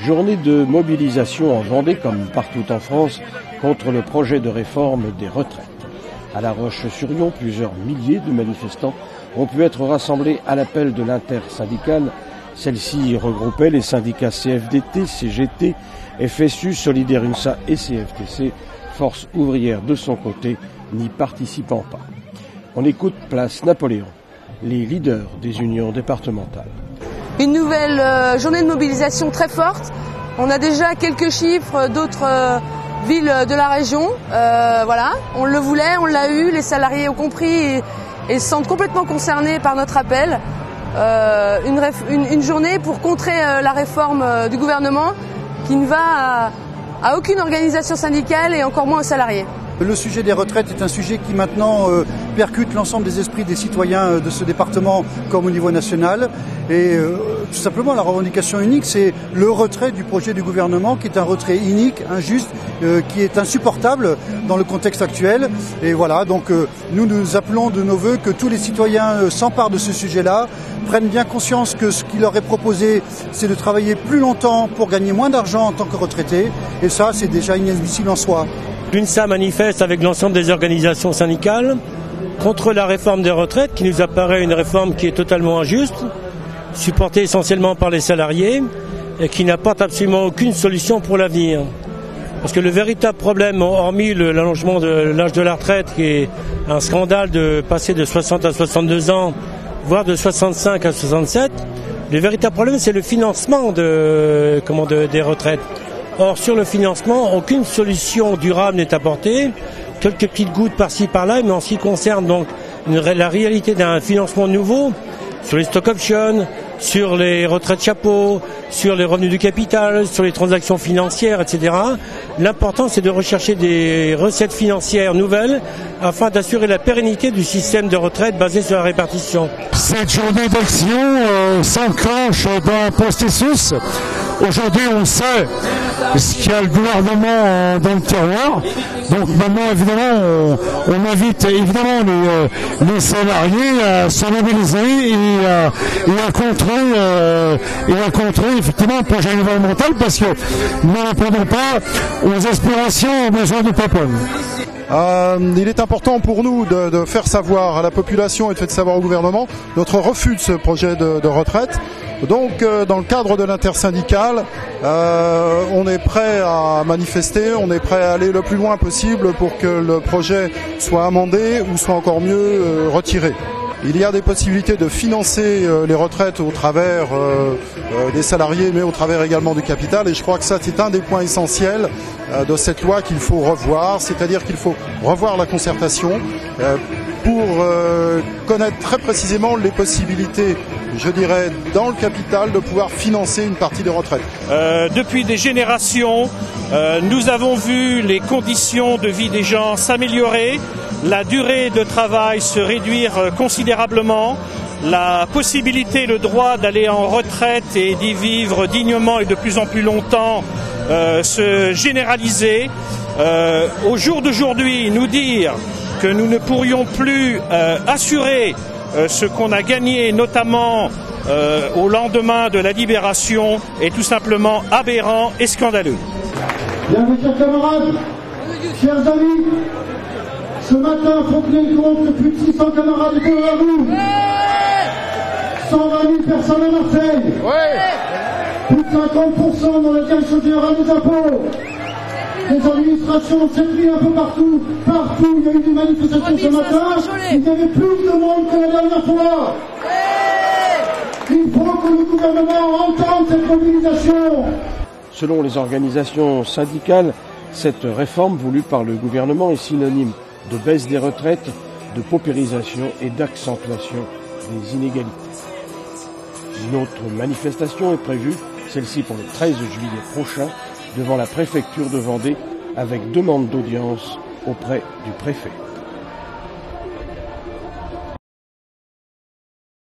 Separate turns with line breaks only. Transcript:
Journée de mobilisation en Vendée, comme partout en France, contre le projet de réforme des retraites. À La Roche-sur-Yon, plusieurs milliers de manifestants ont pu être rassemblés à l'appel de l'intersyndicale. Celle-ci regroupait les syndicats CFDT, CGT, FSU, Solidaire UNSA et CFTC, Force ouvrière de son côté, n'y participant pas. On écoute place Napoléon, les leaders des unions départementales.
Une nouvelle journée de mobilisation très forte. On a déjà quelques chiffres d'autres villes de la région. Voilà, on le voulait, on l'a eu, les salariés ont compris et se sentent complètement concernés par notre appel. Une journée pour contrer la réforme du gouvernement qui ne va à aucune organisation syndicale et encore moins aux salariés.
Le sujet des retraites est un sujet qui maintenant percute l'ensemble des esprits des citoyens de ce département comme au niveau national. Et tout simplement la revendication unique, c'est le retrait du projet du gouvernement qui est un retrait inique, injuste, qui est insupportable dans le contexte actuel. Et voilà, donc nous appelons de nos vœux que tous les citoyens s'emparent de ce sujet-là, prennent bien conscience que ce qui leur est proposé, c'est de travailler plus longtemps pour gagner moins d'argent en tant que retraité. Et ça, c'est déjà inadmissible en soi.
L'UNSA manifeste avec l'ensemble des organisations syndicales contre la réforme des retraites qui nous apparaît une réforme qui est totalement injuste, supportée essentiellement par les salariés et qui n'apporte absolument aucune solution pour l'avenir. Parce que le véritable problème, hormis l'allongement de l'âge de la retraite qui est un scandale de passer de 60 à 62 ans, voire de 65 à 67, le véritable problème c'est le financement des retraites. Or, sur le financement, aucune solution durable n'est apportée. Quelques petites gouttes par-ci par-là, mais en ce qui concerne donc la réalité d'un financement nouveau, sur les stock options, sur les retraites chapeaux, sur les revenus du capital, sur les transactions financières, etc. L'important, c'est de rechercher des recettes financières nouvelles afin d'assurer la pérennité du système de retraite basé sur la répartition.
Cette journée d'action s'enclenche dans un processus. Aujourd'hui, on sait ce qu'il y a le gouvernement dans le tiroir. Donc maintenant, évidemment, on invite évidemment les salariés à se mobiliser et à contrer effectivement le projet environnemental parce que nous ne répondons pas aux aspirations, aux besoins du peuple.
Il est important pour nous de faire savoir à la population et de faire savoir au gouvernement notre refus de ce projet de retraite. Donc, dans le cadre de l'intersyndicale, on est prêt à manifester, on est prêt à aller le plus loin possible pour que le projet soit amendé ou soit encore mieux retiré. Il y a des possibilités de financer les retraites au travers des salariés, mais au travers également du capital. Et je crois que ça, c'est un des points essentiels de cette loi qu'il faut revoir. C'est-à-dire qu'il faut revoir la concertation pour connaître très précisément les possibilités, je dirais, dans le capital, de pouvoir financer une partie des retraites.
Depuis des générations, nous avons vu les conditions de vie des gens s'améliorer, la durée de travail se réduire considérablement, la possibilité, le droit d'aller en retraite et d'y vivre dignement et de plus en plus longtemps se généraliser. Au jour d'aujourd'hui, nous dire que nous ne pourrions plus assurer ce qu'on a gagné, notamment au lendemain de la libération, est tout simplement aberrant et scandaleux.
Bien, mes chers camarades, chers amis, ce matin, pour tenir compte que plus de 600 camarades étaient à vous. 120 000 personnes à Marseille. Plus de 50% dans la direction générale des impôts. Les administrations, cette nuit un peu partout, il y a eu des manifestations ce matin, il y avait plus de monde que la dernière fois. Il faut que le gouvernement entende cette mobilisation.
Selon les organisations syndicales, cette réforme voulue par le gouvernement est synonyme de baisse des retraites, de paupérisation et d'accentuation des inégalités. Une autre manifestation est prévue, celle-ci pour le 13 juillet prochain, devant la préfecture de Vendée, avec demande d'audience auprès du préfet.